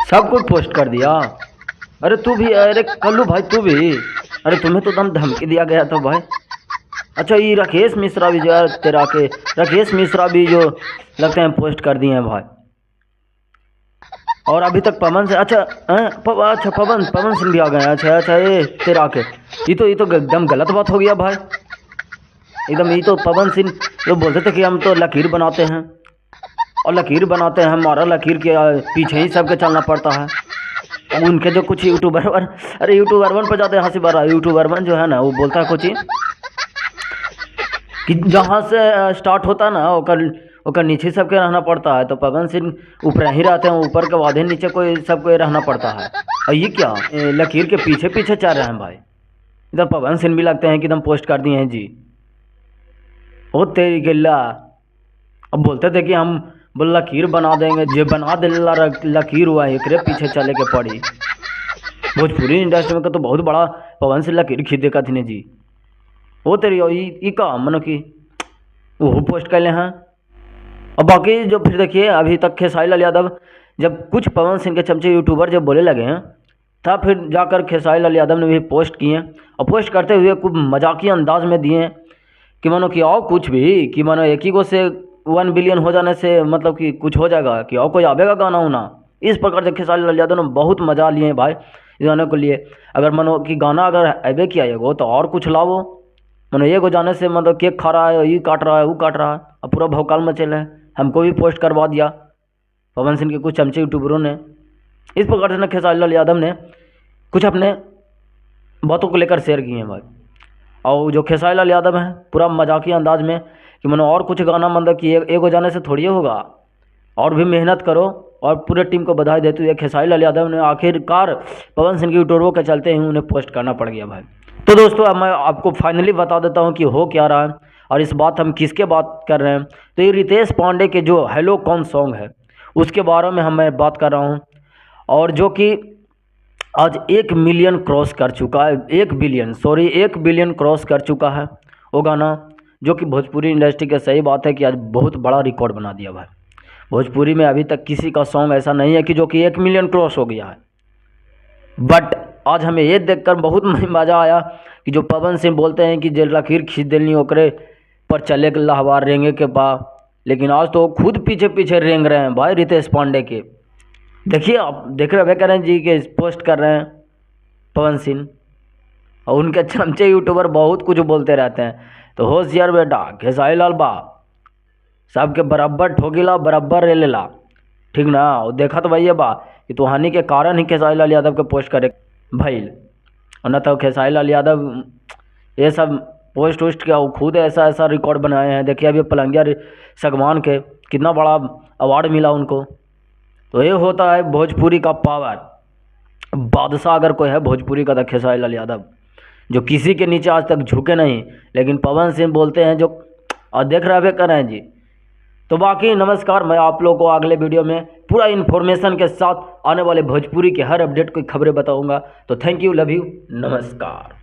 सब कुछ पोस्ट कर दिया। अरे तू भी, अरे कल्लू भाई तू भी, अरे तुम्हें तो दम धमकी दिया गया था भाई। अच्छा ये राकेश मिश्रा भी जो है तेरा के, राकेश मिश्रा भी जो लगते हैं पोस्ट कर दिए हैं भाई। और अभी तक पवन से, अच्छा अच्छा पवन सिंह भी आ गए हैं। अच्छा अच्छा ये तेरा के, ये तो एकदम गलत बात हो गया भाई एकदम। ये तो पवन सिंह जो बोलते थे कि हम तो लकीर बनाते हैं, और लकीर बनाते हैं हमारा लकीर के पीछे ही सबके चलना पड़ता है। और उनके जो कुछ यूट्यूबर, अरे यूट्यूबर वन पर जाते हैं हंसी बारा। यूट्यूबर वन जो है ना वो बोलता है कुछ ही कि जहाँ से स्टार्ट होता है ना ओकर नीचे सबके रहना पड़ता है। तो पवन सिंह ऊपर ही रहते हैं, ऊपर के वादे नीचे कोई सबको रहना पड़ता है। और ये क्या लकीर के पीछे पीछे चल रहे हैं भाई। इधर पवन सिंह भी लगते हैं कि एकदम पोस्ट कर दिए हैं जी। ओ तेरी गिल्ला, अब बोलते थे कि हम बोल लकीर बना देंगे, जे बना दे लकीर हुआ है एकरे पीछे चले के पड़ी। भोजपुरी इंडस्ट्री में तो बहुत बड़ा पवन सिंह लकीर खींच देखा थी ने जी। वो तेरी ई का मनो कि वो पोस्ट कर ले हैं। और बाकी जो फिर देखिए अभी तक खेसारी लाल यादव जब कुछ पवन सिंह के चमचे यूट्यूबर जब बोले लगे हैं, तब फिर जाकर खेसारी लाल यादव ने भी पोस्ट किए और पोस्ट करते हुए कुछ मजाकिया अंदाज में दिए कि मानो कि और कुछ भी, कि मानो एक ही गो से 1 बिलियन हो जाने से मतलब कि कुछ हो जाएगा, कि और कोई आवेगा गाना होना। इस प्रकार से खेसारी लाल यादव ने बहुत मजा लिए हैं भाई इस गाने को लिए। अगर मानो कि गाना अगर अबे किया एगो तो और कुछ लाओ, मानो ये को जाने से मतलब केक खा रहा है, ये काट रहा है, वो काट रहा है, और पूरा भौकाल मचेल है। हमको भी पोस्ट करवा दिया पवन सिंह के कुछ चमचे यूट्यूबरों ने। इस प्रकार से ना खेसारी लाल यादव ने कुछ अपने बातों को लेकर शेयर किए हैं भाई। और जो खेसारी लाल यादव हैं पूरा मजाकिया अंदाज में कि मैंने और कुछ गाना मतलब कि एक हो जाने से थोड़ी होगा, और भी मेहनत करो। और पूरे टीम को बधाई देते हुए खेसारी लाल यादव ने आखिरकार पवन सिंह की यूट्यूबरों के चलते ही उन्हें पोस्ट करना पड़ गया भाई। तो दोस्तों अब मैं आपको फाइनली बता देता हूँ कि हो क्या रहा है और इस बात हम किसके बात कर रहे हैं। तो ये रितेश पांडे के जो हेलो कौन सॉन्ग है उसके बारे में मैं बात कर रहा हूँ, और जो कि आज 1 मिलियन क्रॉस कर चुका है। 1 बिलियन क्रॉस कर चुका है वो गाना, जो कि भोजपुरी इंडस्ट्री के सही बात है कि आज बहुत बड़ा रिकॉर्ड बना दिया भाई। भोजपुरी में अभी तक किसी का सॉन्ग ऐसा नहीं है कि जो कि 1 मिलियन क्रॉस हो गया है। बट आज हमें ये देखकर बहुत मज़ा आया कि जो पवन सिंह बोलते हैं कि जेल लकीर खींच देनी ओकरे पर चले के लहवार रेंगे के पा, लेकिन आज तो खुद पीछे पीछे रेंग रहे हैं भाई रितेश पांडे के। देखिए आप देख रहे करें जी के पोस्ट कर रहे हैं पवन सिंह, और उनके चमचे यूट्यूबर बहुत कुछ बोलते रहते हैं। तो होशियार बेटा खेसारी लाल बा सबके बराबर ठोकीला बराबर ले लेला, ठीक ना। और देखा तो भैया बा कि तुहानी के कारण ही खेसारी लाल यादव के पोस्ट करे भाई, और न तो खेसारी लाल यादव ये सब पोस्ट वोस्ट किया, वो खुद ऐसा रिकॉर्ड बनाए हैं। देखिए अभी पलंगिया सगमान के कितना बड़ा अवार्ड मिला उनको। तो ये होता है भोजपुरी का पावर। बादशाह अगर कोई है भोजपुरी का तो खेसारी लाल यादव, जो किसी के नीचे आज तक झुके नहीं। लेकिन पवन सिंह बोलते हैं जो, और देख रहे कर रहे हैं जी। तो बाकी नमस्कार, मैं आप लोगों को अगले वीडियो में पूरा इन्फॉर्मेशन के साथ आने वाले भोजपुरी के हर अपडेट की खबरें बताऊंगा। तो थैंक यू, लव यू, नमस्कार।